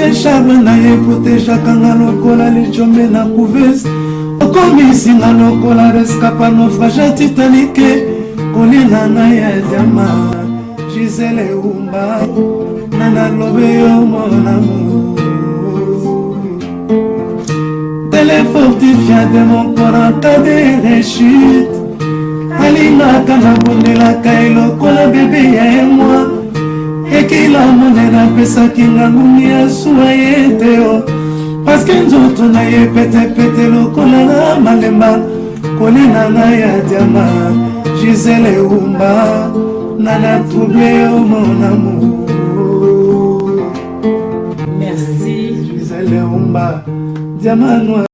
charme na ye protejaka nga lokola lichombe na couveuse okomisinga lokola rescapa naufrage titanike kolinga ngai ya diama Gisele Umba nanalobe yo mon amour téléfortifia de mon corps en cas de rechute alingaka nabondelaka ye lokola bebe ya emwa ekila monene apesaki nga ngumi ya suwa ye te o paske nzoto na ye petepete lokola na malemba kolinga ngai ya diama Gisele Umba nana trouble yo mon amour. Merci Gisele Umba diamant noir.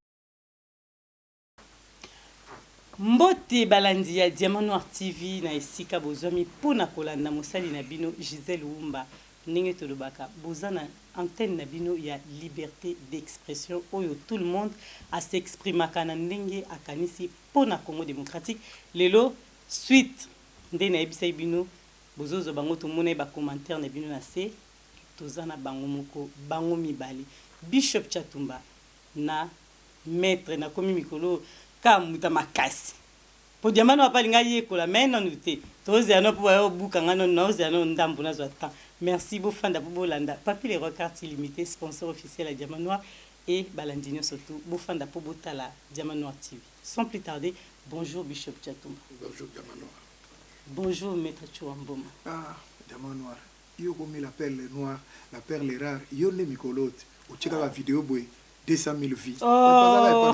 Mbote balandi ya Diamant Noir TV na esika bozomi pona kolanda mosali na bino Gisele Umba ndenge tolobaka bozana antenne na bino ya liberté d'expression oyo tout le monde a s'exprimaka na ndenge akanisi pona Congo démocratique lelo suite nde na ebisa bino bozozo bango tomona ba commentaire na bino na se tozana bango moko bango mibali Bishop Chatumba na maître na komi mikolo ka muta makasi po Diamant Noir palinga yekola mais non te toze ano po yo buka ngano noze ano ndambu na zwata merci beaucoup fanda po bolanda papi les recartes illimité sponsor officiel à Diamant Noir et balandino surtout bo fanda po botala Diamant Noir TV sans plus tarder bonjour Bishop Chatumba. Bonjour Diamant Noir. Bonjour maître Chouamboma. Ah Diamant Noir yo comme la perle noire la perle rare yo ne mikolote o cheka la vidéo boy 200 000 vies. Oh.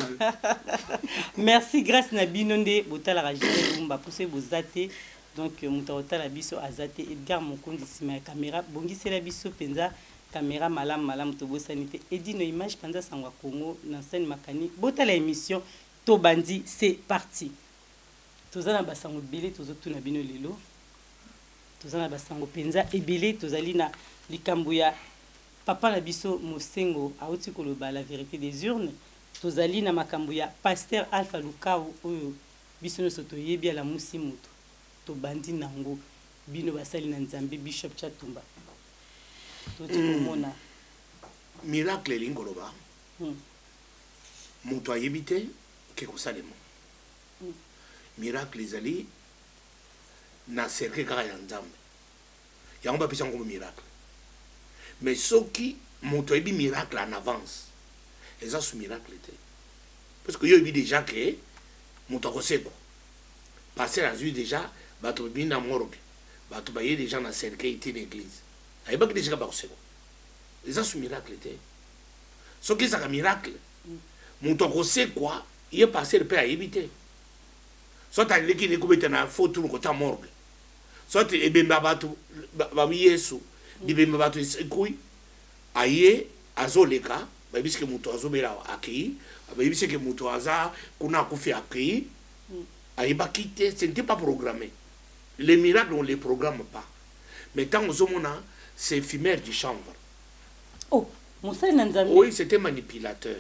Merci grâce na binonde botala la Gisele Umba pousse bozate donc mutawota la biso azate Edgar Mokondi sima caméra bongisi la biso penza caméra malam to bosanité edino image penza sangwa Congo na scène makani botala émission to bandi c'est parti. Tozana basango belé tozotuna bino lelo tozana basango penza ebelé tozali na likambo ya papa na biso Mosengo auti koloba la vérité des urnes tozali na makambo ya pasteur Alpha Lukao oyo biso no soto yebi ala musi muto to bandi nango bino basali na Nzambe Bishop Chatumba toti komona miracle lingoloba muto ayebite ke kosalemo miracle ezali na cercle kaka ya Nzambe yango bapesa ngo miracle mais soki moto ebi miracle en avance eza sous miracle te parce que yo ebi déjà que moto akoseko passer azui déjà bato bi na morgue bato baye déjà na cercle ite l'église ayebaki déjà bakoseko eza sous miracle te soki ezaka miracle moto akosekwa ye passer pe ayebi te soit aleki nekobeta na foto kota morgue soit ebemba bato babi Yesu dibemba bato esekui aye azoleka babiske muto azobela akei babiske muto aza kuna kufi akei aye bakite ce n'était pas programmé. Les miracles on les programme pas mais tant ozomona c'est éphémère du chanvre. Oh Moussa Nzambe. Oui, c'était manipulateur.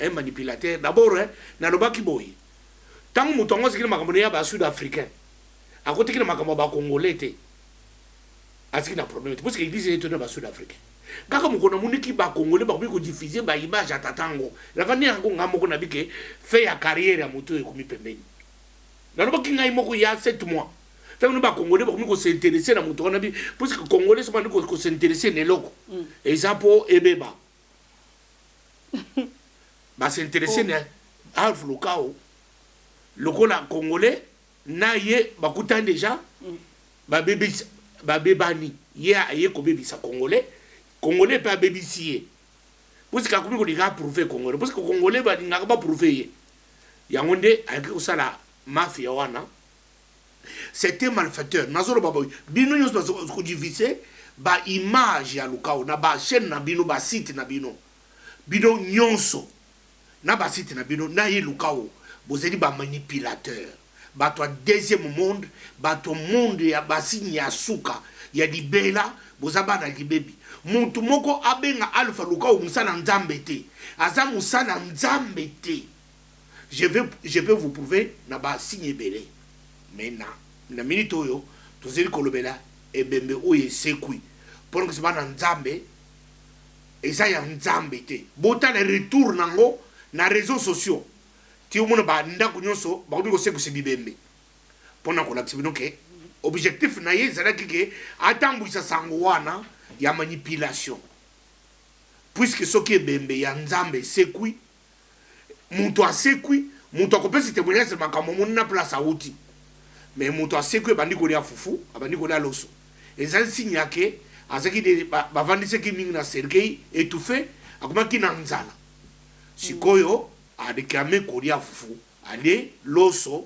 Un manipulateur d'abord na lobaki boy tant muto ngo sikina makambo ya ba sud-africain akotikina makambo ba congolais te asiki na problème parce que l'église est tenue ba sud-africain kaka mukona muniki ba congolais ba ko diffuser ba image atatango la vani yango ngamoko na bike fait ya carrière ya muto ekomi pembeni na lobaki ngai moko ya 7 mois fait no ba congolais ba ko s'intéresser na muto na bi parce que congolais so ba ko s'intéresser ne loko et ça pour ebeba ba s'intéresser na Alpha Lukao lokola congolais na ye bakutan déjà ba bebani ye ko bebisa congolais pa bebisier parce que akomi ko diga prouver congolais parce que congolais ba dinga ba prouver ye yango nde ayaki kosala mafia wana c'était malfaiteur nazolo babo bino nyonso ko diviser ba image ya Lukao na ba chaîne na bino ba site na bino nyonso na ba site na bino na ye Lukao bozeli ba manipulateur bato deuxième monde bato monde ya basini ya suka ya libela bozaba na libebi muntu moko abenga Alpha Lukao musana Nzambe te aza musana Nzambe te je peux vous prouver na ba signe belé mais na minute oyo tozeli kolobela ebembe oyo sekui pour que ça na Nzambe eza ya nzambe te botala retour nango na réseaux sociaux ti omona bandako nyonso bakomi kosekisa bibembe mpona kolakisa bino ke objectif na ye ezalaki ke atambwisa sango wana ya manipulation puisque soki ebembe ya nzambe esekwi mutu asekwi mutu akopesa témoignage makambo omoni na place awuti mais mutu asekwi ebandi kolia fufu abandi kolia loso ezali signe yake azaki bavandisaki mingi na cercueil étouffé akomaki na nzala sikoyo adeklame kolia fufu ale loso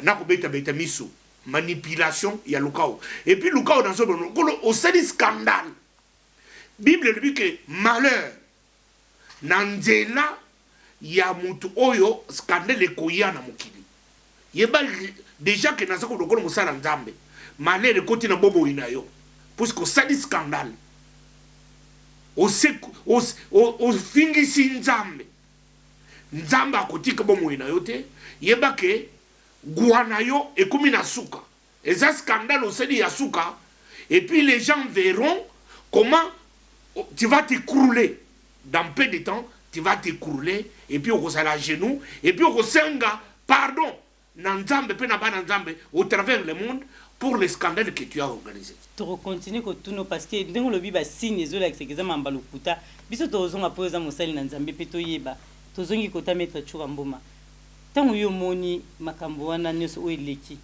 na kobeta miso manipulation ya lukao et puis lukao dans ce moment au sali scandale Bible dit que malheur na nzela ya mutu oyo scandale ekoya na mokili yeba déjà que nazako lokolo musala nzambe malheur ekoti na bobo inayo puisque osali scandale ofingisi nzambe nzambe akotika bomo inayo te yeba ke guana yo ekomi na suka eza scandale osali ya suka et puis les gens verront comment tu vas t'écrouler dans peu de temps tu vas t'écrouler et puis on à genoux et puis on senga pardon nanzambe pe na bana nzambe au travers le monde pour les scandales que tu as organisé. Tu continues que tout parce que ndenge lobi ba signe zo la sekeza mamba lokuta biso tozonga poza mosali na nzambe pe toyeba tozongi kota mettre chura mboma tango yo moni makambo wana nyoso o eleki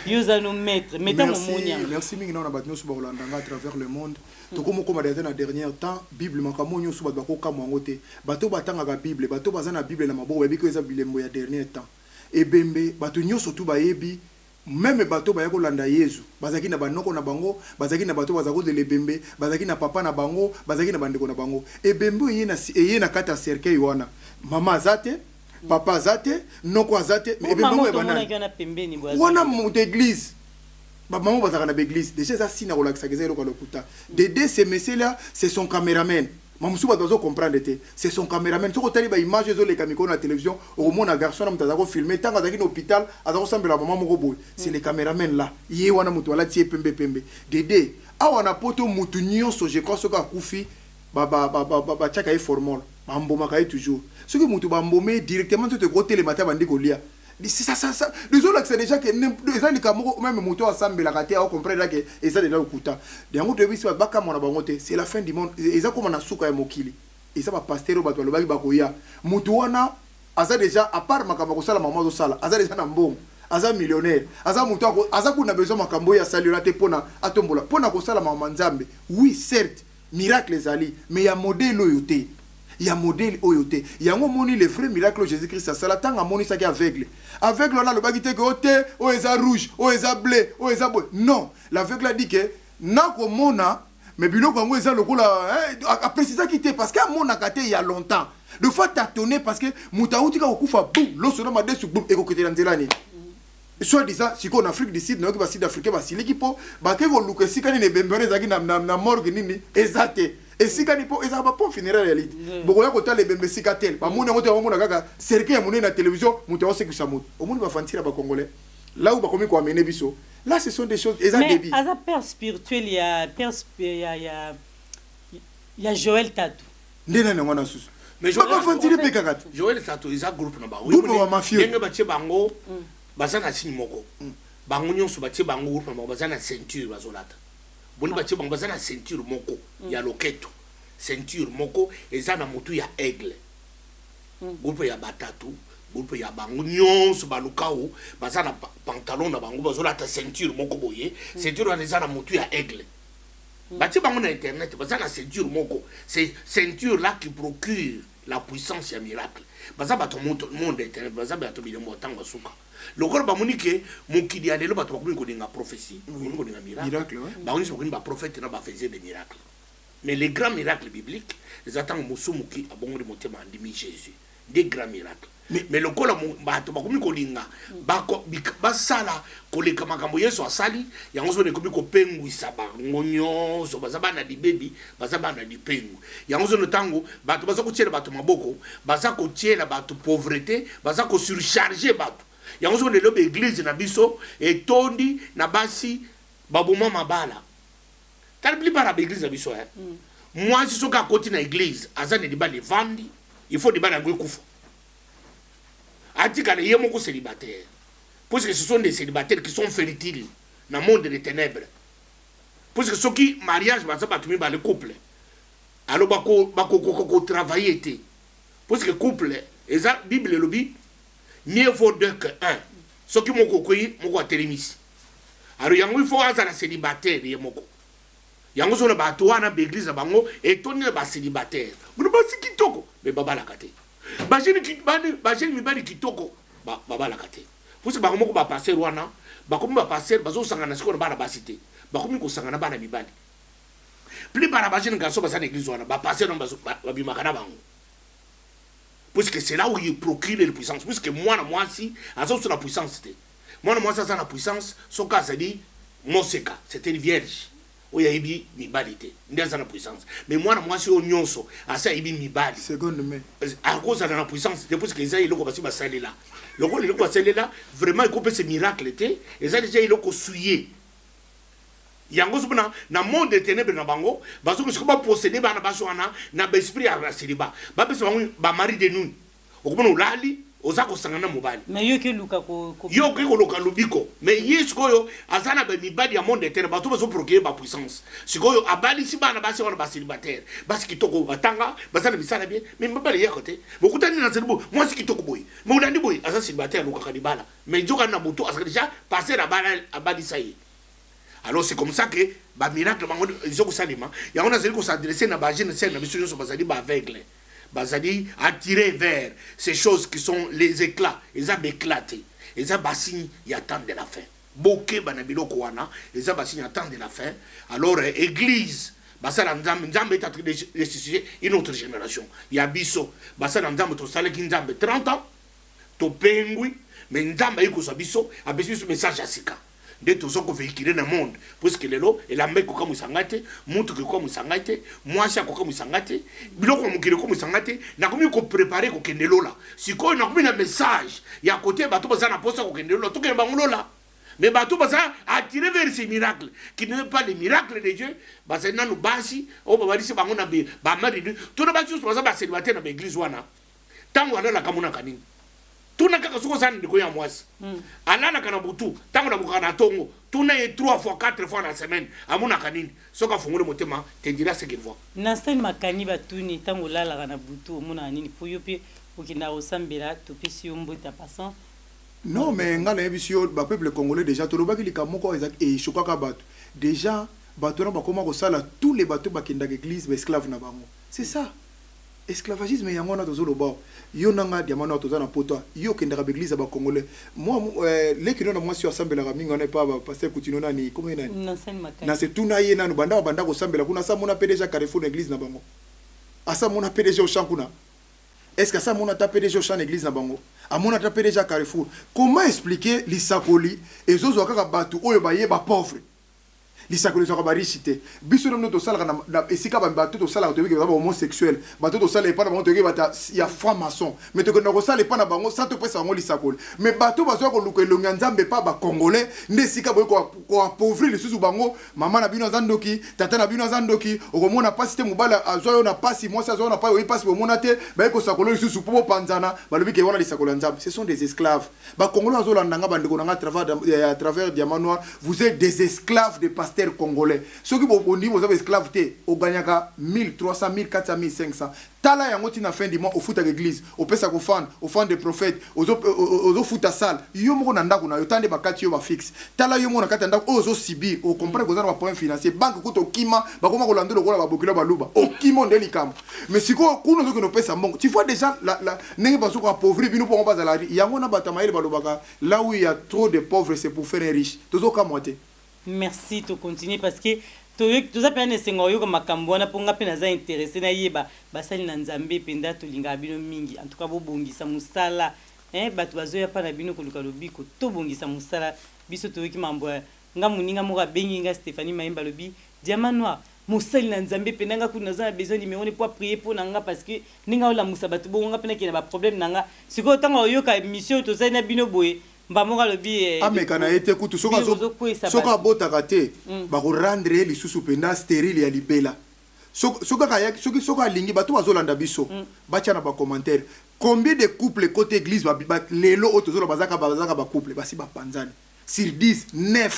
yo za no mettre mettons moni merci mingi na ba nyoso ba Holanda à travers le monde to komo koma na dernier temps bible makambo nyoso ba ko kamwa ngote bato batanga ka bible bato bazana bible na maboko biko eza bilembo ya dernier temps ebembe bato nyoso tu bayebi même bato ba yakolanda Yesu bazaki na banoko na bango bazaki na bato bazako de lebembe bazaki na papa na bango bazaki na bandeko na bango ebembe yena na kata cercueil wana mama azate papa azate noko azate ebembe wana wana mu église ba maman bazaka na église déjà ça sina kolakisa keza eloko lokuta de ces messieurs là c'est son caméraman mamusu ba dozo comprendre te c'est son caméraman soko tali ba image zo le kamiko na télévision au mona garçon na mutazako filmer tanga zaki na hôpital azako sambela maman moko boy c'est le caméraman là yé wana mutu ala tie pembe dede awa na poto mutu nyonso je crois soka kufi ba chaka e formal ba mboma ka toujours soki mutu ba mbomé directement tout côté le matin bandi ko lia c'est ça désolé que c'est déjà que les gens qui même moto ensemble la raté à comprendre que et ça déjà okuta yango to biso ba kama na bango te c'est la fin du monde eza comme na suka ya mokili et ça ba pasteur ba to lobaki ba koya mutu wana aza déjà à part makamba ko sala maman zo sala aza déjà na mbongo aza millionnaire aza mutu aza kuna besoin makambo ya salira te pona atombola pona ko sala maman nzambe oui certes miracle ezali mais ya modèle oyote ya modèle oyote yango moni le vrai miracle Jésus-Christ ça la tanga moni ça qui aveugle là le bagité que ote o eza rouge o eza bleu o eza boy non l'aveugle a dit que na ko mona mais biloko yango eza lokola a préciser qui parce que mona kate il y a longtemps de fois tâtonner parce que mutaouti ka okufa boum lo sona madesu boum e ko ketela nzelani soit disant si en Afrique du Sud na ba sud africain ba siliki po ba ke ko luka sikani ne bembere zaki na morgue nini ezate et si quand il faut ils ont pas funéraire réalité beaucoup là côté les bébés cicatel ba mona ngoto mona kaka cercle mona na télévision muto ose ku samout au monde va fantir ba congolais là où ba komi ko amener biso là ce sont des choses et ça débit mais à père spirituel il y a Joël Tatou ndena na ngona susu mais Joël Tatou ils a groupe na ba groupe wa mafia nge ba tie bango bazana signe moko bango nyonso ba tie bango groupe na bazana ceinture bazolata boni ba tie bango bazana ceinture moko ya loketo ceinture moko eza na motu ya aigle groupe ya batatu groupe ya bango nyonso balukao bazana pantalon na bango bazolata ceinture moko boye ceinture eza na motu ya aigle ba tie bango na internet bazana ceinture moko c'est ceinture là qui procure la puissance ya miracle baza bato monde internet baza bato bilembo tango suka lokolo ba monike mokidi ya lelo bato bakomi ko dinga prophétie ko dinga miracle ba oni so ko ba prophète na ba faisait des miracles mais les grands miracles bibliques les attendent musumu ki abongoli motema andimi Jésus des grands miracles mais lokolo bato bakomi ko dinga ba sala koleka makambo Yesu asali yango so ne komi ko pengwisa bango nyonso baza bana di baby baza bana di pengu yango so no tango bato baza ko tiela bato maboko baza ko tiela bato pauvreté baza ko surcharger bato yango so ne lobe église na biso etondi na basi baboma mabala tali pli para église na biso moi si soka koti na église azane diba les vandi il faut diba na ngwe kufa atika na yemo ko célibataire parce que ce sont des célibataires qui sont fertiles dans le monde des ténèbres parce que ceux qui mariage baza batumi ba le couple alors bako travailler té parce que couple eza bible lobi mieux vaut deux que un ceux qui moko koyi moko telemisi alors yango il faut azala célibataire yemoko yango so na bato wana l'église na bango etoni ba célibataire bunu basi kitoko me baba la kate bajeni mibali kitoko baba la kate parce que bango moko ba passer wana bakomi ba passer bazo sangana siko na bana basité bakomi ko sangana bana mibali plus bana bajeni ngaso basa na église wana ba passer na bazo babimaka na bango parce que c'est là où il procure la puissance parce que moi si azo sur la puissance moi ça la puissance son cas ça dit Moseka c'était une vierge oya ibi mibali te ndaza na puissance mais moi si o nyonso asa ibi mibali seconde mais à cause de la puissance c'est parce que ça il loko basi basali là loko il loko basali là vraiment il coupe ce miracle te et ça déjà il loko souillé yango subana na monde des ténèbres na bango baso ko ba posséder bana baso wana na ba esprit ya célibat ba beso ba mari de nous okubona ulali ozako sangana mobali mais yo ke luka ko yo ke ko luka lubiko mais yesko yo azana ba mibali ya monde terre bato bazo procurer ba puissance sikoyo abali si bana basi wana ba célibataire basi kitoko batanga bazana bisala bien mais mibali ya côté bokutani na zelibo moi si kitoko boy mais ulandi boy asa célibataire luka kadibala mais joka na buto asa déjà passer la bala abali ça y alors c'est comme ça que ba miracle bango izoko salima ya on a zeli ko s'adresser na ba jeune scène na biso so bazali ba aveugle bazali attiré vers ces choses qui sont les éclats, ils ont éclaté, ils ont bassin y attendent de la fin. Boké banabilo kwana, ils ont bassin y attendent de la fin. Alors église, basala nzambe est en train de ressusciter une autre génération. Il y a biso, basala nzambe to sale ki nzambe 30 ans, to pengui, mais nzambe yiko sa biso, a besoin ce message à sika. De tout ça qu'on véhicule dans le monde parce que lelo et la mec comme sangate montre que comme sangate moi ça comme sangate biloko mukile comme sangate na komi ko préparer ko kendelo là si ko na komi na message ya côté bato baza na posa ko kendelo to ke bangulo là mais bato baza attirer vers ces miracles qui ne sont pas les miracles de Dieu baza na no basi o ba bali se bango na ba mari to na basi so baza ba célibataire na église wana tango ala la kamuna kanini tuna kaka soko sana ndiko ya mwasi alana kana butu tango na bukana tongo tuna ye 3 fois 4 fois la semaine amuna kanini soka fungule motema te dira ce qu'il voit na scène makani batuni tango lala kana butu muna nini poyo pe okina osambela to pesi yombota passant non mais ngala ebisio ba peuple congolais déjà to lobaki likamoko ezak e shokaka batu déjà bato na bakoma ko sala tous les bateaux bakenda église ba esclave na bango c'est ça esclavagisme yango na tozolo ba yo nanga diamana tozana poto yo kendaka église ba congolais moi les qui non moi si assemblée la minga on pas pasteur Coutinho nani comment nani na c'est tout na ye nanu banda ko sambela kuna sa mona PDG Carrefour église na bango asa mona PDG au champ kuna est-ce que ça mona ta PDG au champ église na bango a mona ta PDG Carrefour comment expliquer l'isakoli et zozo kaka batu oyo ba ye ba pauvre l'isakoli zo ka richité biso no to sala na esika ba batu to sala to bi ba homosexuel batu to sala pas na bango to ki bata ya franc-maçon mais to ko sala pas na bango ça to pesa bango l'isakoli mais batu bazo ko luka longa nzambe pa ba congolais nde sika boy ko appauvrir les sous bango mama na bino zandoki tata na bino zandoki okomona pasi te mobala azoyo na pasi moi ça zo na pa oui pasi bomona te ba ko sakolo les sous po panzana ba lobi ke wana l'isakoli nzambe ce sont des esclaves ba congolais azolanda nga bandeko na à travers diamant noir vous êtes des esclaves de pasteurs congolais ceux qui vont dire vous avez esclaves au gagnaka 1300 1400 1500 tala yango tina fin du mois au foot à l'église au pesa ko fan au fan des prophètes au foot à salle yo moko na ndako na yo tande bakati yo ba fixe tala yo moko na kati ndako ozo sibir au comprendre que ça va point financier banque ko to kima ba koma ko lando lokola ba bokilo ba luba au kimo ndeli kam mais siko kuno zo ko no pesa mbongo tu vois déjà la nenge ba so ko appauvrir bino pour on pas à la yango na batama ile ba lobaka là où il y a trop de pauvres c'est pour faire un riche tozo kamote. Merci to continuer parce que tout ça peut être sengo yo comme makambo na ponga pe naza intéressé na yeba basali na nzambe penda to linga bino mingi en tout cas bo bongisa musala batu bazo ya pa na bino ko luka lobiko to bongisa musala biso to ki mambo nga muninga mo ka bengi nga Stéphanie Maimba lobi diamant noir musali na nzambe penda nga kuna za besoin numéro pour prier pour nanga parce que ninga ola musabatu bo nga pena ki na ba problème nanga siko tanga yo ka mission to za na bino boye mbamoka lobi amekana ete kutu soka bota kate ba ko rendre li susu penda stérile ya libela soki alingi bato bazolanda biso batia na bacommentaire combien de couple côté église lelo oyo tozola bazaka bacouple basi bapanzani sur 10 9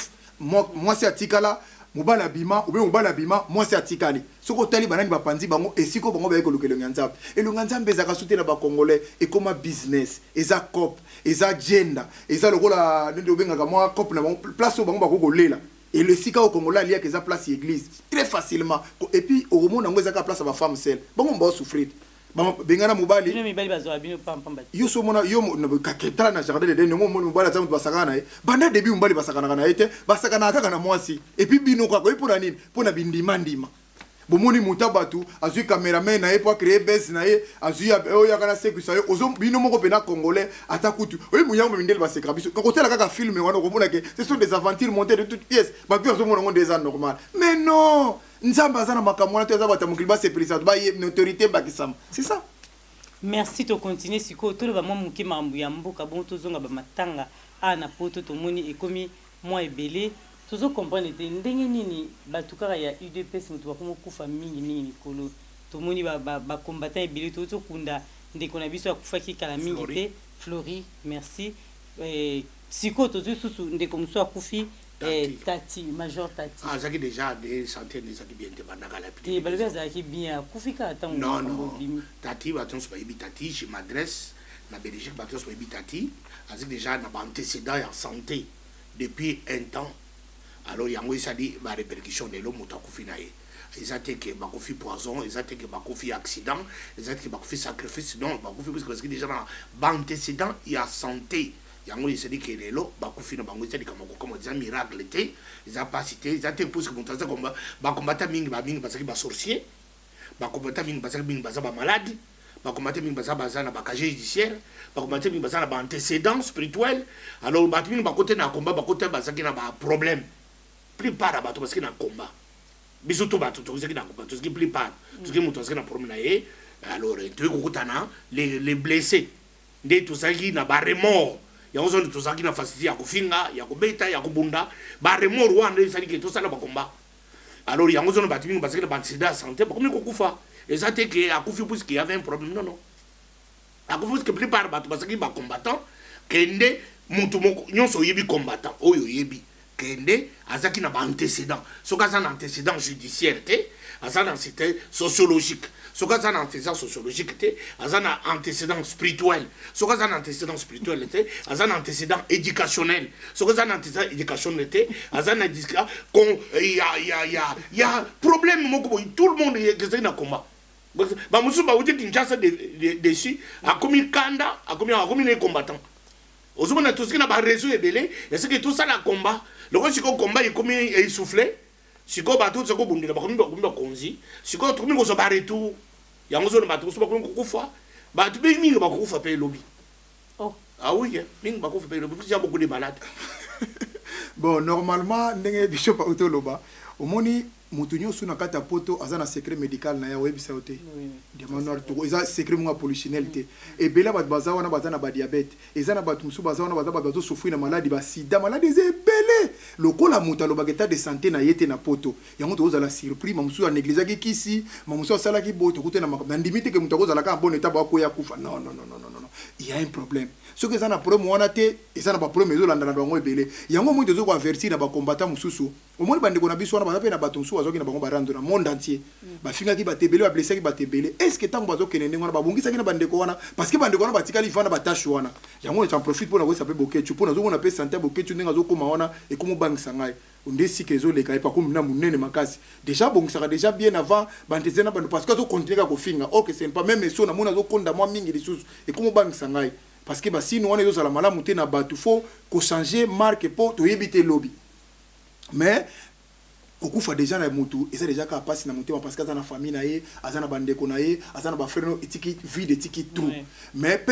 mwasi atikala mobali abima obe mobali abima mwasi atikali soki otali banani bapanzi bango esiko bango bayei koluka elongi ya nzambe elongi ya nzambe ezaka sute na bacongolais ekoma business eza cop eza gender eza lokola ndenge obengaka mwa cop na bango place oyo bango bakoki kolela et le sika au Congolais il y a que ça place église très facilement et puis au moment où on a place à ma femme seule bon on va souffrir bengana mobali yo so mona yo ka ketala na jardin de no mobali za mutu basakana banda début mobali basakana na ete basakana kaka na mwasi et puis bino kwa ko pour nini pour na bindima ndima bomoni muta batu azui cameraman na ye pour créer buzz na ye azui oya kana sécurité ozo bino moko pena congolais atakutu oyi muyango mindele baseka biso ko tela kaka film wana ko mona ke ce sont des aventures montées de toutes pièces ba tu azo mona des ans normal mais non nzamba azana makamona to azaba tamukili ba sécurité ba ye autorité bakisama c'est ça. Merci to continuer siko to ba mo muki mambu ya mboka bon to zonga ba matanga ana poto to moni ekomi moi ebele tozo comprendre te ndenge nini batukaka ya UDPS mutu bakomo kufa mingi likolo tomoni ba combattant ebele to kunda ndeko na biso akufaki kala mingi te Flori merci siko tozo susu ndeko muso akufi Tati Major Tati zaki déjà des centaines des zaki bien te banaka la petite balbé zaki bien akufika atango non Tati baton so bayibi Tati je m'adresse na Belgique baton so bayibi Tati azaki déjà na antécédent en santé depuis un temps. Alors yango ça dit ba répercussion de l'homme motakufi na ye ezate ke bakofi poison ezate ke bakofi accident ezate ke bakofi sacrifice non bakofi parce que déjà na antécédent ya santé yango il se dit que lelo bakofi na bango ezate comme des miracles té ils pas cité ezate pour que montaza comme ba combattre mingi parce que ba sorcier ba combattre mingi parce que mingi baza ba malade ba combattre mingi baza na ba casier judiciaire ba combattre mingi baza na ba antécédent spirituel alors ba mingi ba côté na combat ba côté baza ki na ba problème plupart abato parce que na combat biso to bato to na combat to plupart to ki muto na problème na ye alors to ko kutana les blessés nde to saki na ba remords ya ozo to saki na facilité ya kufinga ya kubeta ya kubunda ba remords wanda saki ke to sala ba combat alors ya ozo no batingi parce que le accident santé ba komi ko kufa et ça te que akufi parce qu'il y avait un problème non akufi parce que plupart bato parce que ba combattant kende mutu moko nyonso yebi combattant oyo yebi kende azaki na ba antécédent soka za na antécédent judiciaire té azana antécédent sociologique soka za na antécédent sociologique té azana antécédent spirituel soka za na antécédent spirituel té azana antécédent éducationnel soka za na antécédent éducationnel té azana disca kon ya problème moko tout le monde est na combat ba musu ba uti Kinshasa dessus a commis kanda a commis les combattants ozomona toski na ba réseau ebele et c'est que tout ça la combat le ko siko combat il commis essoufflé siko ba tout siko bundela ba komi ba konzi siko to komi ko so ba retour yango zo na ba to so ba komi ko kufa ba tu be mingi ba ko kufa pe lobby oh ah oui mingi ba ko kufa pe lobby il y a beaucoup de malades bon normalement ndenge bishop autoloba omoni mutu nyonso na kata poto azana secret médical na ya webisa ote demandeur to eza secret mo polichinelle te et bela bat baza wana bazana ba diabète ezana batu musu baza wana bazo souffrir na maladie ba sida maladie ezebele lokola mutu aloba état de santé na yete na poto yango to ozala surpris mamusu a négliger ki kisi mamusu asala ki boto kutena na ndimite ke mutu ozala ka bon état ba ko ya kufa non il y a un problème ce que ça na problème wana te ezana ba problème ezolanda na bango ebele yango mutu ezo ko avertir na ba combattant mususu au moins bande ko na biso wana baza pe na bato mususu azoki na bango barando na monde entier bafinga ki batebele ba blessé ki batebele est-ce que tango bazo kenene ngona babongisa ki na bande ko wana parce que bande ko wana batikali fana batache wana yango tu en profites pour na ko sape bokechu pour na zo kona pe santé bokechu ndenga zo koma wana et comme bangisa ngai onde si kezo le kai pa comme na munene makasi déjà bongisa déjà bien avant bande zena bande parce que zo continuer ka ko finga OK c'est pas même so na mona zo konda moi mingi lisusu et comme bangisa ngai parce que si nous on est dans la malamu te na batu faut ko changer marque pour to éviter lobby mais okufa déjà na mutu eza déjà ka passe na mutema parce que azana famille na ye azana bandeko na ye azana ba frère no etiki vie de tiki tout mais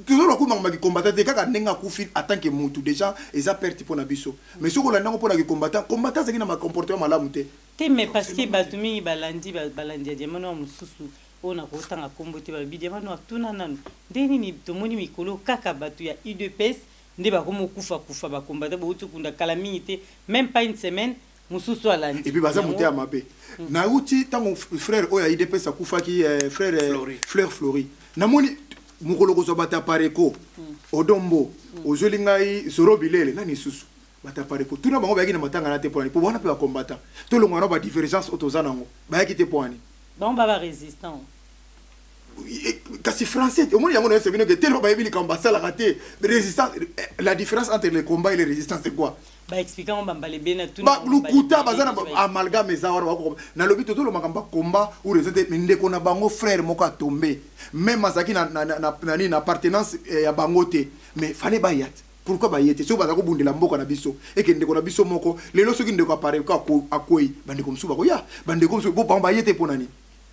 toujours le coup maki combattant de kaka nenga kufi en tant que mutu déjà eza perte pour na biso mais soko la nango pour na combattant zaki na ma comportement malamu te mais parce que batumi balandi ya mano mususu ona ko tanga kombo te ba bidia mano atuna nanu ndeni ni tomoni mikolo kaka batu ya UDPS nde ba komo kufa ba combattant ba utukunda kalamite même pas une semaine mususu alandi et puis baza monté à mabe na uti tango frère oya IDP sa kufa ki frère Fleur Flori namoni mukolo ko bata pareko odombo ozolingai zoro bilele nani susu bata pareko tuna bango bayaki na matanga na te poani po wana pe ba combattant to lo ngwana ba divergence otozana ngo bayaki te poani bon ba résistant kasi français au moins yango na sevino que tellement bayebili kamba la raté résistance la différence entre les combats et les résistances c'est quoi ba expliquant bambale bena tout ba lukuta bazana amalgame ezawara wako na lobi toto lo makamba combat ou résiste minde kona bango frère moko a tombé même azaki na appartenance ya bangote mais fallait bayat pourquoi bayete so bazako bundela mboka na biso et que ndeko na biso moko lelo soki ndeko appareil ko akoi bandeko msuba ko ya bandeko msuba bo bayete ponani.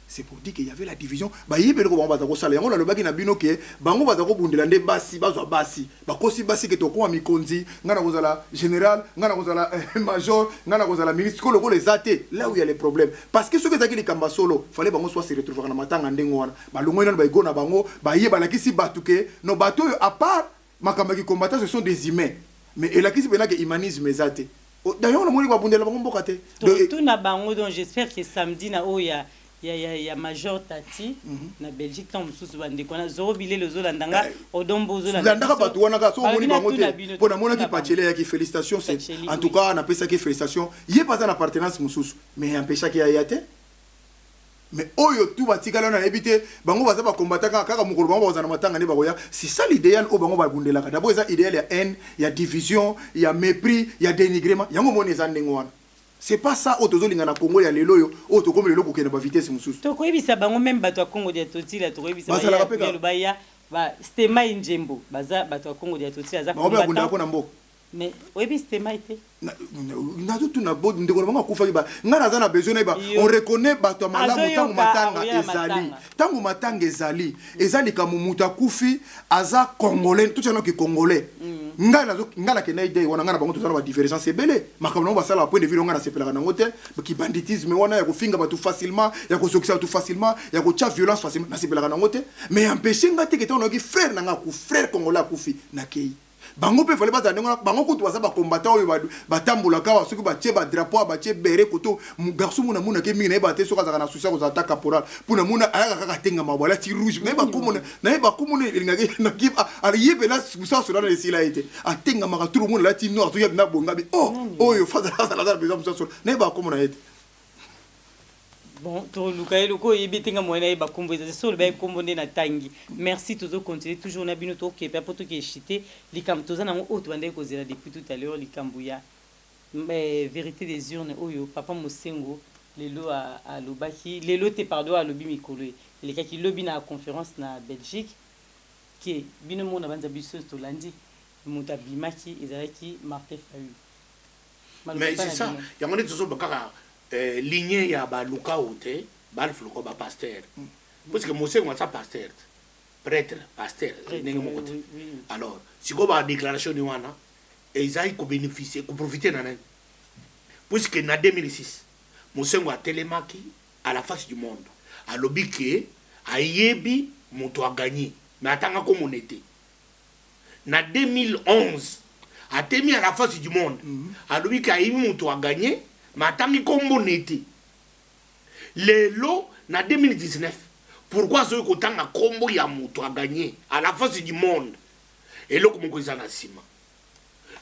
C'est pour dire qu'il y avait la division. Bah il y a beaucoup de choses. Yango la lobaki na bino ke bango bazako bundela nde basi bazwa basi. Bakosi basi ke toko mikonzi ngana kozala général, ngana kozala major, ngana kozala ministre ko loko les athées. Là où il y a les problèmes. Parce que ceux qui zaki li kamba solo, fallait bango soit se retrouver na matanga ndengo wana. Ba longo ina ba igona bango, ba yeba la kisi batuke, no bato à part makamba ki combattants ce sont des humains. Mais et la kisi bena ke humanisme ezate. D'ailleurs on moni ba bundela bango mboka te. Tout na bango donc j'espère que samedi na oya il y a major Tati na Belgique tant mususu bande kona zoro bile le zolandanga odombo zolandanga ndaka batu wana ka so moni bango te pona mona ki pachele ya ki félicitations c'est en tout cas na pesa ki félicitations yé pas en appartenance mususu mais empêcha ki ayate mais oyo tout batikala na ebité bango baza ba combattant kaka mukolo bango bazana matanga ne bakoya c'est ça l'idéal o bango ba bundela ka d'abord ça idéal ya haine ya division ya mépris ya dénigrement yango moni za ndengo wana. C'est pas ça autozolinga na Congo ya lelo yo auto comme lelo ko kena ba vitesse mususu to ko ebisa bango même bato ya Congo dia totila to ko ebisa ba ya ba Stema Njembo baza bato ya Congo dia totila za combattant mais oyebi Stema ite na tout na bod ndeko bango kufa ba ngana za na besoin ba on reconnaît bato malamu tangu matanga ezali ka mumuta kufi aza congolais tout ça no ki congolais ngala ke na idée wana ngana bango tozana ba divergence ebele makambo ba sala point de vue ngana sepelaka nango te ki banditisme wana ya kofinga bato facilement ya kozokisa bato facilement ya ko tia violence facilement na sepelaka nango te mais empêcher ngate ke tono ki frère nanga ku frère congolais kufi na kei bango pe fallait bazana bango kutu baza ba combattant oyo batambola kawa soki ba tie ba drapeau ba tie bere koto garçon muna ke mingi na ba te soka za na souci ko attaque caporal puna muna aya kaka tenga mabala ti rouge na ba kumuna ngaki na ki ali yebe la souci sur la sila été atenga maka tout le monde la ti no to yeb na bonga bi oyo faza la besoin souci na ba kumuna été. Bon, to lukai loko yebetenga moyena e ba kombo za so ba kombo na tangi. Merci toujours continuer toujours na bino to ke pa poto ke chité likam toza na o to bande ko zela depuis tout à l'heure likambuya. Mais vérité des urnes oyo papa Mosengo lelo a lobaki lelo te pardon a lobi mikolo le ka ki lobi na conférence na Belgique qui bino mona banza biso to landi muta bimaki ezalaki Martin Fayulu. Mais c'est ça, il y a mon toujours bakara lignée ya ba luka ote ba le floko ba pasteur parce que Mose moi ça pasteur prêtre pasteur ndenge moko te alors si go ba déclaration ni wana ezai ko bénéficier ko profiter na nani puisque na 2006 Mose ngwa telemaki à la face du monde a lobi ke ayebi moto a gagné mais atanga ko monete na 2011 a temi à la face du monde a lobi ke ayebi moto a gagné Matangi kombo neti. Lelo na 2019. Pourquoi ce kotanga kombo ya muto a gagné à la face du monde? Et là comme ko na sima.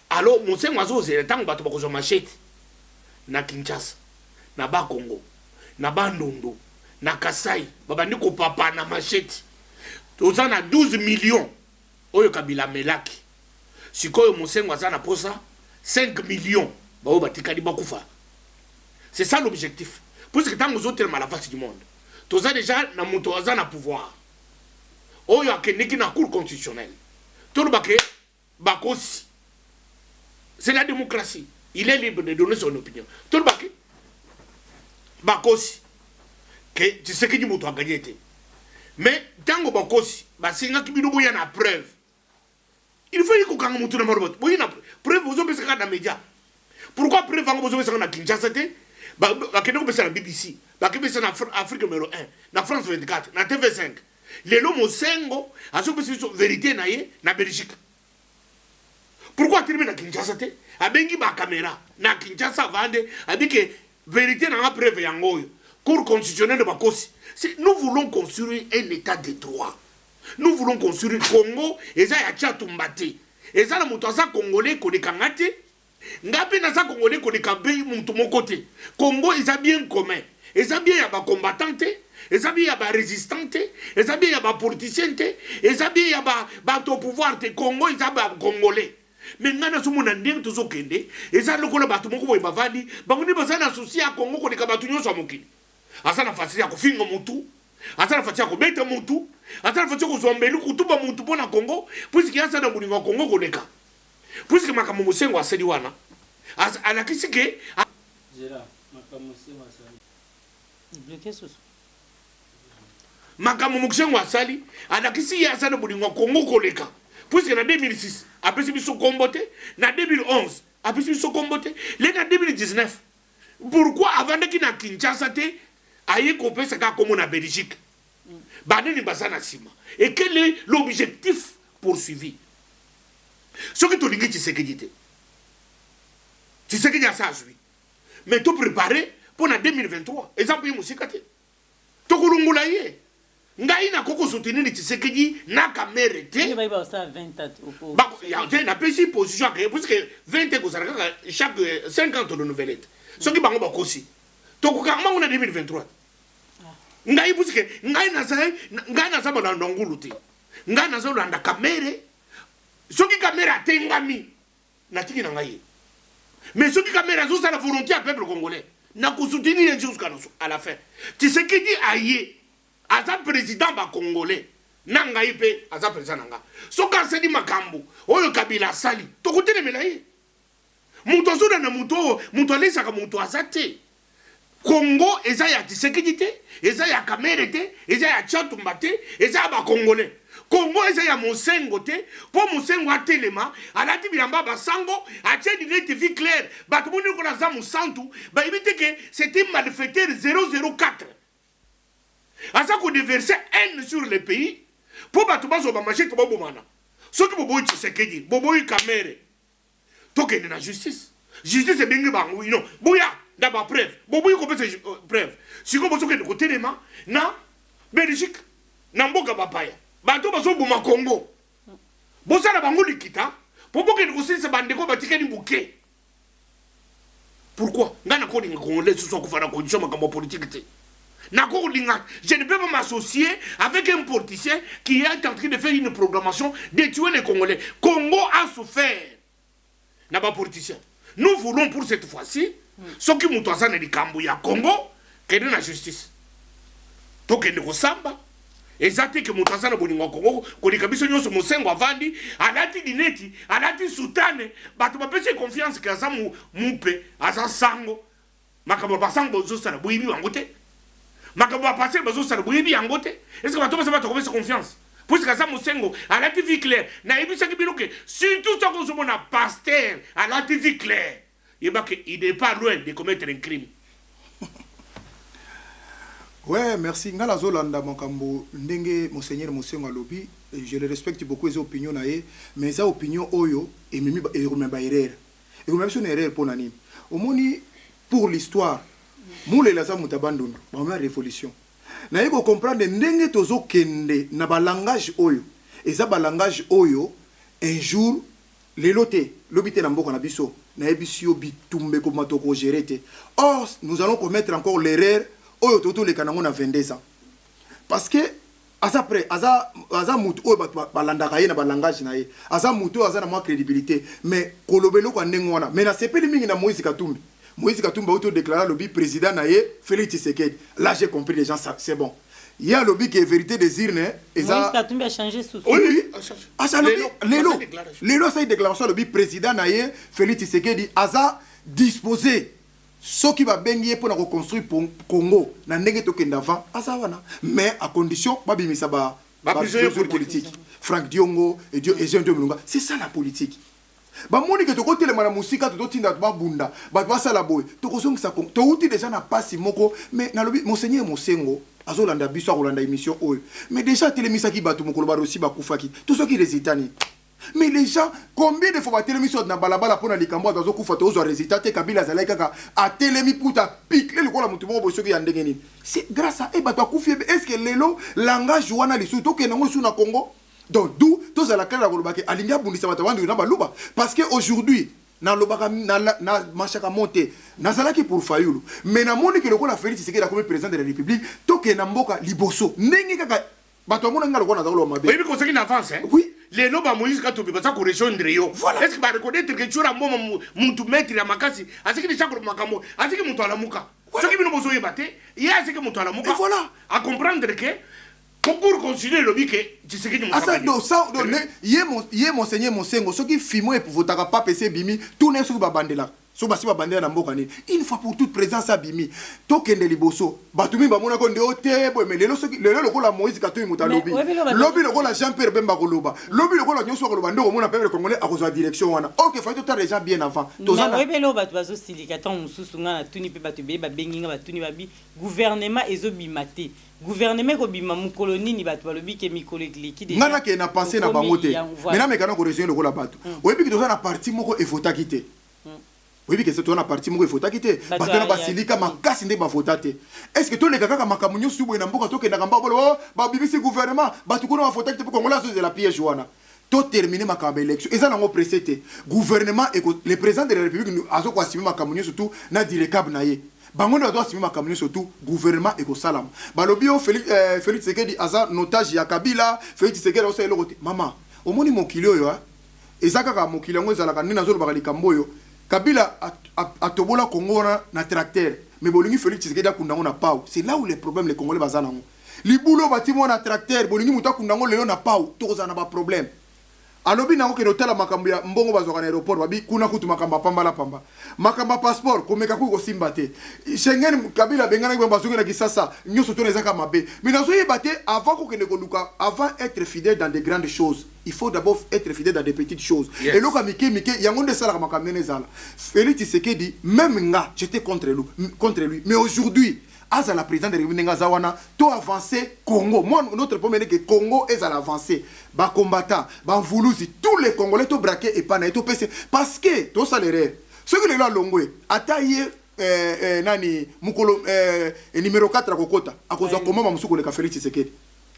Alors mon sengo azo ze tango bato ba ko machete na Kinshasa, na ba Congo, na Bandundu, na Kasai, babandi ko papa na machete. Tozana 12 millions oyo kabila melaki. Sikoyo mon sengo azana posa 5 millions ba o batikali bakufa. C'est ça l'objectif. Puisque tant que nous autres à la face du monde, tous ça déjà na moto na pouvoir. Oh ya keneki na cour constitutionnelle. Tout le baké bakosi. C'est la démocratie. Il est libre de donner son opinion. Tout le baké bakosi. Que tu sais que du moto a gagné. Mais tant que bakosi, ba singa ki bino boya na preuve. Il faut que quand moto na morobot. Boya na preuve vous avez ça dans média. Pourquoi preuve vous avez ça na Kinshasa te? Bah, on peut la BBC, bah, on peut Afrique numéro 1, na France 24, na TV5. Les lots Mosengo, à ce que c'est vérité na Belgique. Pourquoi tu na Kinshasa te? Abengi ba caméra na Kinshasa vande abike vérité na preuve yangoyo. Cour constitutionnelle de Bakosi. Nous voulons construire un état de droit. Nous voulons construire Congo et ça ya chatumbate. Et ça la mutosa congolais kodekangate. Ngape na sa congolais kodekabe muntu mokote. Congo is bien commun. Et ça bien ya ba combattante, et ça bien ya ba résistante, et ça bien ya ba politicien, et ça bien ya ba to pouvoir te Congo is ba congolais. Mais ngana sumu na ndenge tozo kende, et ça lokola batu moko boy bavandi, bangoni bazana associé à Congo kodeka batu nyonso mokili. Asa na fasi ya kufinga mutu, asa na fasi ya kubeta mutu, asa na fasi ya kuzombelu kutuba mutu pona Congo, puisque yasa na bulinga Congo kodeka. Puisque makamu musengo asedi wana, alakisike Gérard, makamu musengo asedi. Makamu musengo asali, alakisi yasa na bulinga Congo kodeka. Puisque en 2006, après ce biso comboté, en 2011, après ce biso comboté, en 2019. Pourquoi avant de qu'il na Kinshasa te aye kopé ça comme en Belgique? Banani basana sima. Et quel est l'objectif poursuivi? Ce que tu dis tu sais que dit. Tu sais que y a ça oui. Mais tu préparer pour en 2023. Exemple y musikate. To kulungula ye. Ngai na koko soutenir tu sais que dit na kamere te. Il va y avoir ça 20 ans. Bah il y a une position parce que 20 ans chaque 50 de nouvelles. Ce qui bango bakosi. To ko kama on a 2023. Ngai parce que ngai na sa ba ndongulu te. Ngai na sa landa kamere. Ce qui kamera tengami na tiki na ngai. Mais ce qui kamera zo ça la volonté du peuple congolais. Na ko soutenir jusqu'à la fin. Tu sais qui dit aïe aza président ba congolais. Na ngai pe aza président nanga. So ka sedi makambo oyo Kabila sali. To ko telemela ye. Muto zo na muto alesa ka muto azate. Congo eza ya Tshisekedi te, eza ya Kamere te, eza ya Tchatumba te, eza ba congolais. Congo eza ya Mosengo te, po Mosengo atelema, alati bilamba basango, atie dinete vie claire, bato moni ko na za musantu, ba ibite ke c'était malfaiteur 004. Asa ko déverser haine sur le pays, po bato bazo ba marché to bo bomana. Soki bobo Tshisekedi, bobo Kamere. Tokende na justice. Justice bengi bangu non. Boya d'abord preuve. Bobo ko pese preuve. Si ko bozo ke de côté ma na Belgique na mboka bapaya. Bato bazo boma Congo. Bosa na bangu likita. Popo ke ko sisa bande ko batikeni buke. Pourquoi? Ngana ko linga congolais so ko fana condition makambo politique te. Je ne peux pas m'associer avec un politicien qui est en train de faire une programmation de tuer les Congolais. Congo a souffert. N'a pas politicien. Nous voulons pour cette fois-ci, ce qui nous doit être Kambuya Congo, qu'il y ait la justice. Donc, il y a des samba. Exactement que Moutazana Boningo Congo, qu'on est cabisso sur Mosengo Avandi, à la Tidineti, à la Soutane, bah tu m'as fait confiance que ça moupe, à ça sango, Makabo Basango, Zosa, Bouibi en côté. Makabo passer, Bazosa, Bouibi en côté. Est-ce que tu vas trouver confiance? Puisque ça Mosengo, à la TV claire, Naïbi Sakibiloke, surtout ça qu'on se monte à pasteur, à la TV claire, il n'est pas loin de commettre un crime. Ouais, merci. Ngala Zolanda Mokambo, Ndenge, Monseigneur Mosengo Alobi, je le respecte beaucoup les opinions, mais ces opinions, Oyo, et même erreur. Et même son erreur pour l'anime. Au moins, pour l'histoire, Moule la Zamu Tabandon, ma révolution. Na yeko comprendre ndenge tozo kende na ba langage oyo eza ba langage oyo un jour lelote lobité na mboka na biso na ebisio bitumbe ko matoko gérer. Or nous allons commettre encore l'erreur oyo toto le kanango na 22 ans parce que asa après asa mutu oyo ba landaka ye na ba langage na ye asa mutu asa na moins crédibilité mais kolobelo ko ndengo wana mais na sepeli mingi na Moïse Katumbi. Moïse Katumba auto déclaré le président naïe Félix Tshisekedi. Là j'ai compris les gens c'est bon. Il y a le qui est vérité des urnes et ça Moïse Katumbi a changé sous. Oui. Ah ça Lélo ça déclaration le président naïe Félix Tshisekedi asa disposé ce qui va bengier pour reconstruire Congo na ndenge to kenda avant asa wana mais à condition ba bimisa ba prisonnier politique Franck Diongo et Jean Mulunga. C'est ça la politique. Ba moni que to côté le mana musika to tinda ba bunda ba sala boy to kozongisa ko to uti déjà na pasi moko mais na lobi Monseigneur Mosengo azolanda biso akolanda émission oyo mais déjà telemisa ki batu mokolo ba rosi ba kufaki tout ce qui résultat ni Mais les gens, combien de fois va télémission na balabala pour na likambo dans kufa to zo résultat te Kabila zalai kaka a télémi puta pique le ko la mutu mo boso ki yandenge ni. C'est grâce à ba to kufi est-ce que lelo langage wana lisu to ke nango su na Congo. Donc d'où to za la kala ko lobake alinga bundisa bata wandu na baluba parce que aujourd'hui na lobaka na machaka monter na zalaki pour Fayulu mais na moni que le ko la Félix Tshisekedi comme président de la République to ke na mboka liboso ndenge kaka bato mona ngalo ko na za lo mabe. Oui, mais conseil d'avance hein. Oui. Les loba Moïse Katumbi ça correspondre yo. Est-ce que va reconnaître que tu as muntu maître ya makasi, asiki ni chakro makamo, asiki muntu alamuka. Ce qui bino bozo yebate, ya asiki muntu alamuka. Et voilà. À comprendre que pour continuer le bique, tu sais que tu m'as dit. Ça donc yé monseigneur monsengo, ce qui fimo et pour votaka pas PC bimi, tout n'est sur babandela. So basi babandela na mboka ni. Une fois pour toute présence à bimi. Tokende liboso. Batumi ba mona ko ndeo te bo mais lelo ko la Moïse Katumbi mutalobi. Lobi ko la Jean-Pierre Bemba koloba. Lobi ko la nyoso koloba ndo mona peuple congolais a besoin direction wana. OK, faut tout les gens bien avant. Tozana. Oui, mais lo batu bazo silikata mususu nga na tuni pe batu be ba benginga batuni babi gouvernement ezobimate. Gouvernement ko bima mu colonie ni batu balobi ke mikolo liquide. Ngana ke na penser na bangote. Maintenant me kana ko rejoindre ko la batu. Oui, puis tozana parti moko e vota kité. Oui, que c'est toi parti moko faut quitter. Batona basilika makasi nde ba votate. Est-ce que tous les kaka makamunyo subo na mboka toke na kamba bolo ba bibisi gouvernement batukuna ba votate pour Congola sur la piège wana. To terminer makamba élection. Eza nango précédé. Gouvernement et le président de la République azo ko assumer makamunyo surtout na direcable na ye. Bangono doit assumer makamunyo surtout gouvernement et ko salam. Balobio Félix Tshisekedi aza notage ya Kabila, Félix Tshisekedi osa eloko te. Mama, omoni mokilio yo eza kaka mokilio ngo ezalaka nina zo ba likambo yo. Kabila a tobola Congo na tracteur mais bolingi Félix Tshisekedi akundango na pau. C'est là où les problèmes les Congolais bazanango. Libulo batimo na tracteur bolingi muta kundango lelo na pau toza na ba problème. Alobi nango ke hôtel makambo ya mbongo bazwa na aéroport babi kuna kutu makamba pamba la pamba. Makamba passeport komeka ku ko simbate. Schengen Kabila bengana ko bazungu na kisasa nyoso to nezaka mabe. Mais nazo yebate avant ko kene ko luka avant être fidèle dans des grandes choses. Il faut d'abord être fidèle dans des petites choses. Yes. Et là, Mike, yangonde sala makamene zala. Félix Tshisekedi, même nga, j'étais contre lui. Mais aujourd'hui, à la présidente de la République Zawana, tout avancé Congo. Moi, notre problème est que Congo est à l'avancée. Ba combattant, ba voulusi, tous les Congolais tout braqué et pas tout PC. Parce que tout ça les ceux qui les là longwe, ataye nani mukolo numéro 4 à Kokota, à cause de comment mamsuko le Félix Tshisekedi.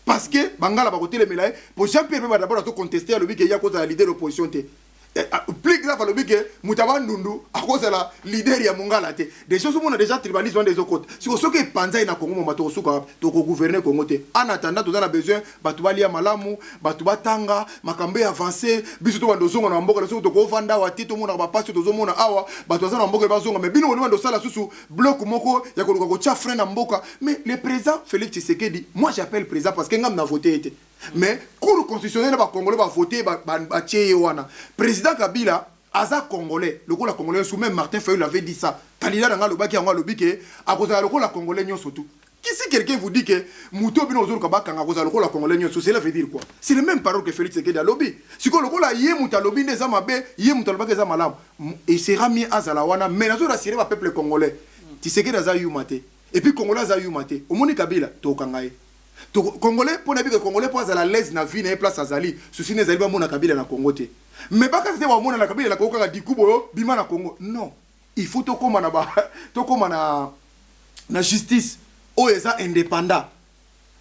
Parce que bangala ba côté les mélaye pour Jean-Pierre Bemba d'abord à contester le bique ya cause la leader opposition te plus grave le bique mutaba ndundu à cause la leader ya mongala te des choses on a déjà tribalisme des autres côtés sur ce que panza na Congo mato suka to ko gouverner Congo te en attendant tout a besoin batu balia malamu batu batanga makambe avancé biso to bando zonga na mboka so to ko vanda wa tito mona ba passe to zomona awa batu za na mboka ba zonga mais bino woni bando sala susu bloc moko ya ko ko cha frein na mboka mais le président Félix Tshisekedi moi j'appelle président parce que ngam na voté été mais cour constitutionnel ba congolais ba voter ba tié wana président Kabila aza congolais le la congolais sous même Martin Fayulu avait dit ça candidat dans le baki ngwa lobike a cause le la congolais nyo surtout si quelqu'un vous dit que muto bino ozuru kabaka nga cause le la congolais nyo cela veut dire quoi c'est le même parole que Félix Tshisekedi a lobby si ko le la yé muta lobby ndeza mabe yé muta lobaka za malam et sera mis azala wana mais nazo rassurer ba peuple congolais Tshisekedi aza yumate et puis congolais aza yumate omoni Kabila to kangaye Congolais pour ne pas que Congolais pour à l'aise na vie na place azali souci ne zali ba mona Kabila na Congo te mais pas que c'était wa mona na Kabila la Congo ka dikubo bima na Congo non il faut to koma na ba to koma na justice o eza indépendant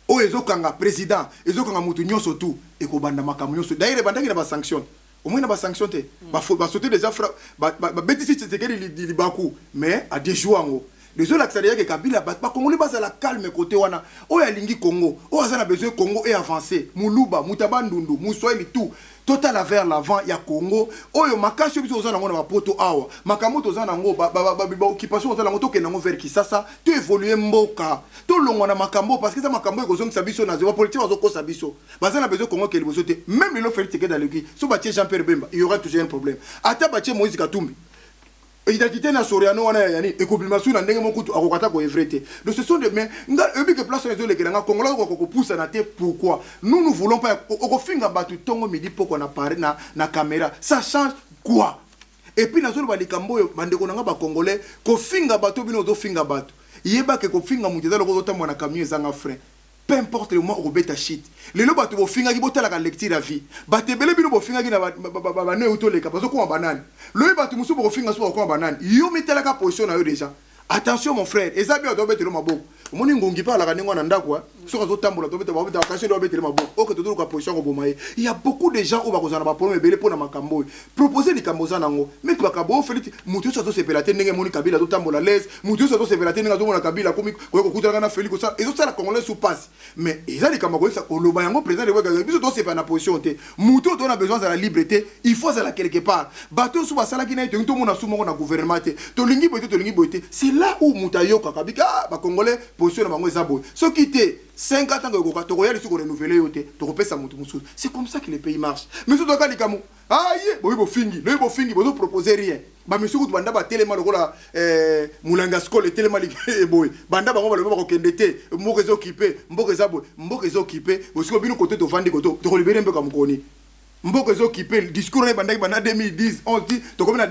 o ezo kanga président ezo kanga mutu nyonso tout et ko banda makamu nyonso d'ailleurs banda ki na ba sanction au moins na ba sanction te ba sauter déjà ba betisi Tshisekedi li baku mais à des jours ngo les autres accélérés que Kabila bat pas Congolais base à la calme côté wana o ya lingi Congo o azana besoin Congo et avancer muluba mutabandundu muswahili tout total vers l'avant ya Congo oyo makasi biso ozana ngona ba poto awa makamoto ozana ngo ba occupation ozana ngo to kenango vers Kisasa to évoluer mboka to longwa na makambo parce que ça makambo ekozongisa biso na zéro politique bazokosa biso bazana besoin Congo ke liboso te même le Félix Tshisekedi aleki so batie Jean-Pierre Bemba il y aura toujours un problème ata batie Moïse Katumbi identité na soriano wana yani ekobimation na ndenge mokutu akokata ko evrete donc ce sont des mais nga ebi que place les olekela Congolais ko pousse na te pourquoi nous voulons pas okofinga batu tongo midi poko na pare na caméra ça change quoi et puis na zolo ba likambo yo bandeko na nga ba Congolais ko finga batu bino zo finga batu yeba ke ko finga muteza loko zo tamwa na camion ezanga frein peu importe le moment obeta shit lelo bato bofinga ki botala ka lecture la vie batebele bino bofinga ki na ba ne utoleka parce que ko banane loyi bato musu bofinga so ko banane yo mitela ka position na yo déjà. Attention mon frère, et ça bien doit être le maboko. Mon ngongi pas la kanengo na ndakwa, so ka zotambola doit être ba attention doit être le maboko. O que tout ka position ko bomaye. Il y a beaucoup de gens au bakozana ba problème belé pona makambo. Proposer les kamboza nango. Mais tu bakabo feliti mutu so se pelate ndenge moni kabila zotambola les, mutu so se pelate ndenge zo mona kabila komi ko kutana na feli ko ça. Et ça la congolais sous passe. Mais ils a les kamako ça oloba yango président de wega biso to se pas na position té. Mutu to na besoin de la liberté, il faut ça la quelque part. Bato sous basala ki na to mona sous mon na gouvernement té. To lingi boité. C'est là où Moutayo Kakabika, ba Congolais, position na bango ezabo. Ce qui était 50 ans que tu regardes, tu renouveler, tu repères ça. C'est comme ça que les pays marchent. Mais ce doit être aïe, bon, fingi, vous proposez rien. Bah, monsieur, vous banda ba tellement le Moulanga Skol et tellement les boy. Banda ba le moko kendete, moko occupé, moko occupé, vous avez bien côté de vendre côté, tu libérer un peu comme koni. Mboka occupé, le discours est bandaki banda 2010, on dit, tu comme na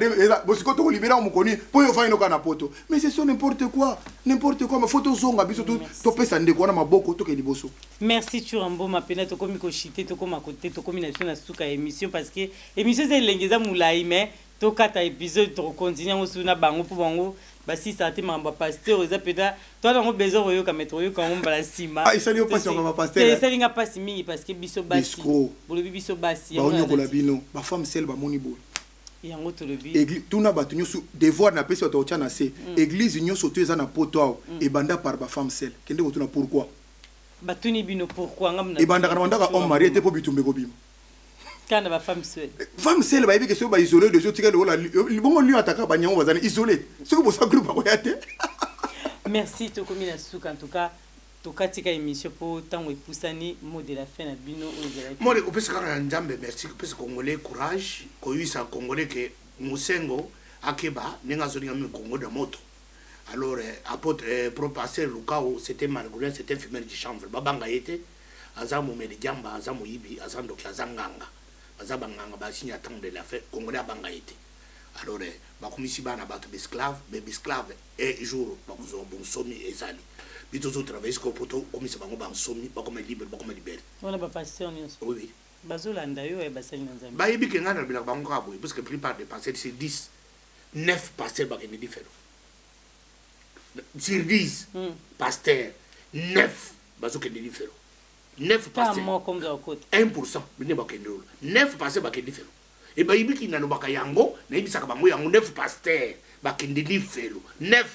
bosiko to libérer on mokoni, pour yo fa ino kana poto. Mais c'est ça n'importe quoi, ma photo zonga biso to pesa ndeko na maboko to ke liboso. Merci Turambo mapena to komi ko chité to koma côté to combination na suka émission parce que émission c'est lengeza moulaï mais to kata épisode to continuer on suna bango pour bango basi ça te mamba pasteur za peda toi on besoin royo ka metro yo quand on bala sima. Ah ça lui passe on va pasteur. Ça linga pas simi parce que biso basi. Bolo biso basi. Ba onyo ko la bino, ba femme seule ba moni bol. Yango to le bi. Église tuna batu nyoso devoir na pesi to tchana se. Église nyoso to eza na poto et banda par ba femme seule. Kende ko tuna pourquoi? Batuni bino pourquoi ngamna. Et banda kana banda ka homme marié te po bitumbe ko bimo. Quand la femme seule. Femme seule ba que ba isolé de jo tika de la bon lui attaquer ba nyango bazana isolé. Ce que bossa groupe ba yate. Merci to komi na suka en tout cas. Tokatika émission pour tant et poussani mot de la fin na bino moi le opesa kana njambe merci opesa congolais courage ko yusa congolais que musengo akeba nenga zoninga mi Congo de moto alors apôtre propasser Lukao c'était malgré c'était fumeur de chanvre babanga yete azamu medjamba azamu yibi azando kyazanganga azabanganga basinya tant de la fête congolais abanga yete alors bakomisi bana bato esclave et jour bakuzo bon somi ezali bito zo travailler ko poto komisa bango ba somi ba comme libre ba comme libéré on a pas pasteur nyonso oui bazolanda yo e basali na nzambe ba yebi ke ngana bila bango ka boy parce que plupart des pasteurs c'est 10 9 pasteurs ba kene différent sur 10 pasteurs 9 bazo kene différent 9 pasteurs moi comme dans côté 1% bine ba kene 9 pasteurs ba kene différent et ba yebi ki nano ba kayango na yebi saka bango yango 9 pasteurs ba kene différent 9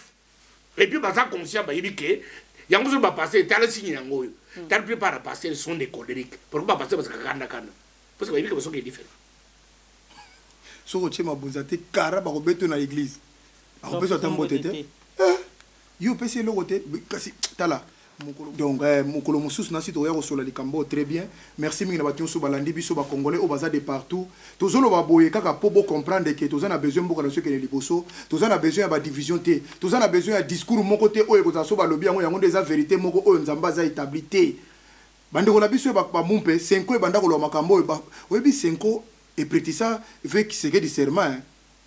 et puis baza conscient ba yebi ke yango zo ba passer tala signe yango yo tala prépare passer sont des colériques pourquoi ba passer parce que kanda parce que ba yebi ke baso ke différent soko chema bozate kara ba robeto na église ba robeto tambote te yo pesi lo côté kasi tala donc mukolo mususu na site oya kosola likambo très bien merci mingi na bato so balandi biso ba congolais au baza de partout tozolo ba boye kaka po bo comprendre que tozana besoin mboka na soki na liboso tozana besoin ya ba division te tozana besoin ya discours moko te oyo koza so ba lobi yango des vérité moko oyo nzamba za établi bande ko na biso ba mumpe 5 ans banda ko lo makambo ba oyebi 5 ans et prétisa veut qui se que du serment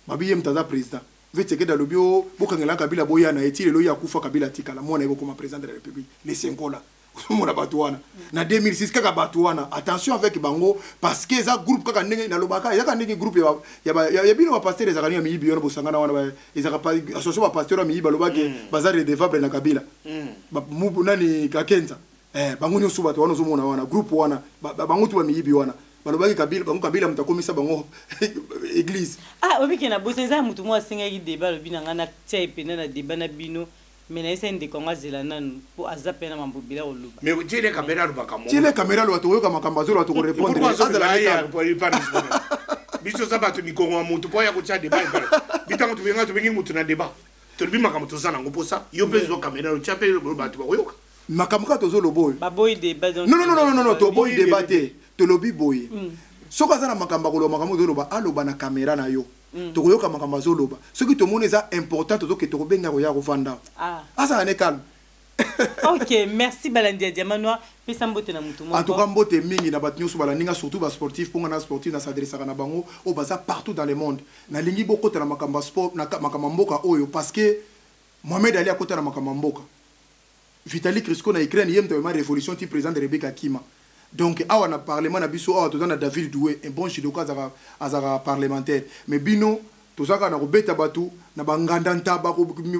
mabiye mtaza président veut que dans le bio bokangela kabila boya na etile lo ya kufa kabila tikala mona ebo comme président de la république les 5 ans là mona batuana na 2006 kaka batuana attention avec bango parce que ça groupe kaka ndenge na lobaka ya ndenge groupe ya bino ba pasteur ezakani ya miyibi yona bosangana wana ba ezaka pa association ba pasteur ya miyibi lobaki bazar redevable na kabila ba mubu nani kakenza bango nyoso batu wana zo mona wana groupe wana bango tu ba miyibi wana balobaki kabila bango kabila mutakomisa bango église obiki na bosa eza mutu mo asengaki débat lobi na ngana tia epena na débat na bino mais na esa ndeko ngazela nanu po azapena mambo bila oluba mais tiele caméra lubaka mo tiele caméra lo to yoka makambo azolo to répondre azala ya po ipana biso sabato ni kongo mutu po ya ko tia débat bitango to benga to bengi mutu na débat to lobi makambo to zana ngoposa yo pezo caméra lo tia pe lo ba to yoka makambo ka to zolo boy ba boy débat non to boy débatté to lobi boy soko azana makambo ko lo makambo zolo ba aloba na caméra na yo to koyoka makambo zolo ba soki to mona eza important to ke to benga ko ya ko vanda asa ne calme. OK, merci Balandia Diamanoa pesa mbote na mutu mo en tout cas mbote mingi na batinyo so balandinga surtout ba sportif pour na sportif na s'adresse na bango o baza partout dans le monde na lingi boko na makambo sport na makambo mboka oyo parce que Mohamed Ali akota na makambo mboka Vitali Klitschko na Ukraine yem tellement révolution type président de Rebecca Kima. Donc awa na parlement na biso awa tozana David Doué un bon judoka azara parlementaire mais bino tozaka na kobeta batu na banganda ntaba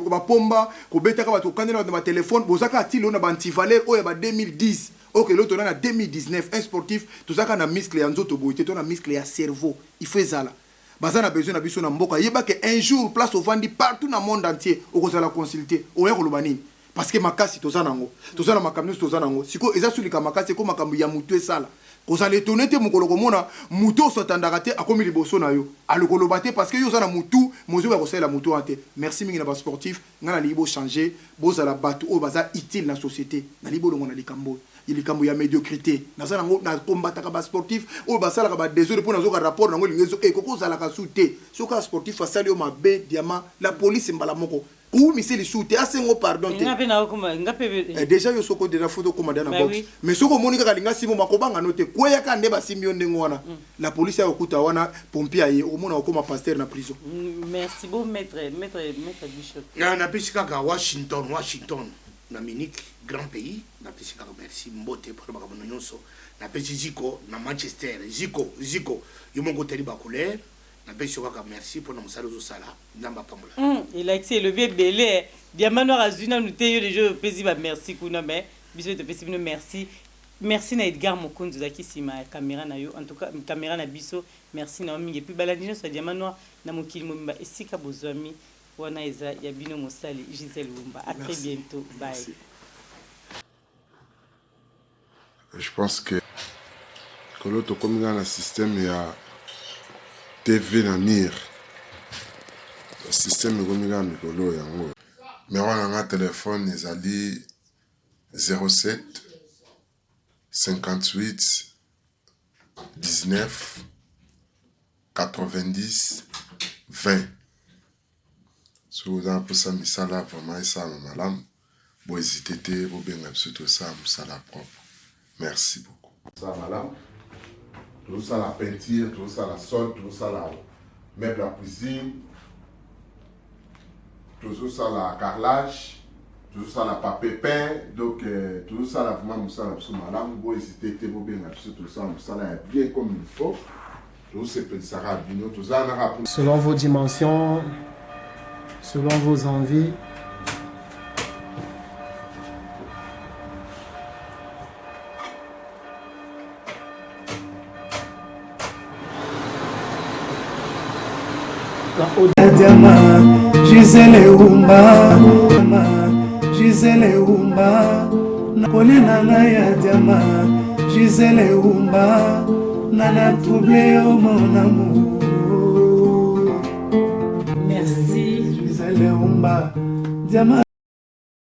ba pomba kobeta ka batu kandela na ba téléphone bozaka atilo na ba antivaleur oya ba 2010 OK l'autre na 2019 un sportif tozaka na muscle ya nzoto boité to na muscle ya cerveau il faut zala bazana besoin na biso na mboka yeba que un jour place au vandi partout dans le monde entier okozala consulter oya kolobani parce que makasi tozana ngo tozana makamno tozana ngo siko eza sulika makasi ko makambo ya mutu esala kozala étonné te mokolo komona mutu osotandaka te akomi liboso na yo alokoloba te parce que yo zana mutu mozo ya kosala mutu ante merci mingi na ba sportif ngana libo changer bozala batu o baza utile na société na libo longo na likambo likambo ya médiocrité nazana ngo na combataka ba sportif o basala ka ba désolé pour nazo ka rapport nango lingezo e koko zala ka souté soka sportif asali o mabe diamant la police mbala moko ou mais c'est le soute asengo pardon déjà yo soko de la photo comme dans la box mais soko monika kalinga simo makobanga note kweya ka ndeba simio ndengo wana la police ya okuta wana pompier aye omona okoma pasteur na prison. Merci beaucoup maître Bishop na pisika Washington na Munich grand pays na pisika merci mbote pour ba kabono nyonso na pesi Zico na Manchester Zico yomongo teli ba couleur na pesi waka merci pour na musalo zo sala ndamba pambola il a été levé belé diamano azuna nous te yo les jeux pesi ba merci kuna mais biso te pesi bino merci na Edgar Mokonzo zaki sima caméra na yo en tout cas caméra na biso merci na mingi puis baladino so diamano na mokili momba esika bozwami wana eza ya bino mosali Gisèle Wumba à très bientôt bye. Merci. Je pense que l'autre comme dans le système il y a TV na mir le système comme dans mikolo yango mais on a un téléphone ezali 07 58 19 90 20 so vous avez ça misala vraiment ça malam bo hésiter te bo benga surtout ça misala propre. Merci beaucoup. Ça madame, tout ça la peinture, tout ça la sol, tout ça la meuble à cuisine, tout ça la carrelage, tout ça la papier peint, donc tout ça la vraiment ça la absolument madame, vous hésitez te vous bien tout ça la bien comme il faut. Tout c'est ça rabino, tout ça na selon vos dimensions, selon vos envies. Diama, Gisèle Wumba, Gisèle Wumba, Kolena ya Diama, Gisèle Wumba, nana troublé au mon amour. Merci. Gisèle Wumba, Diama.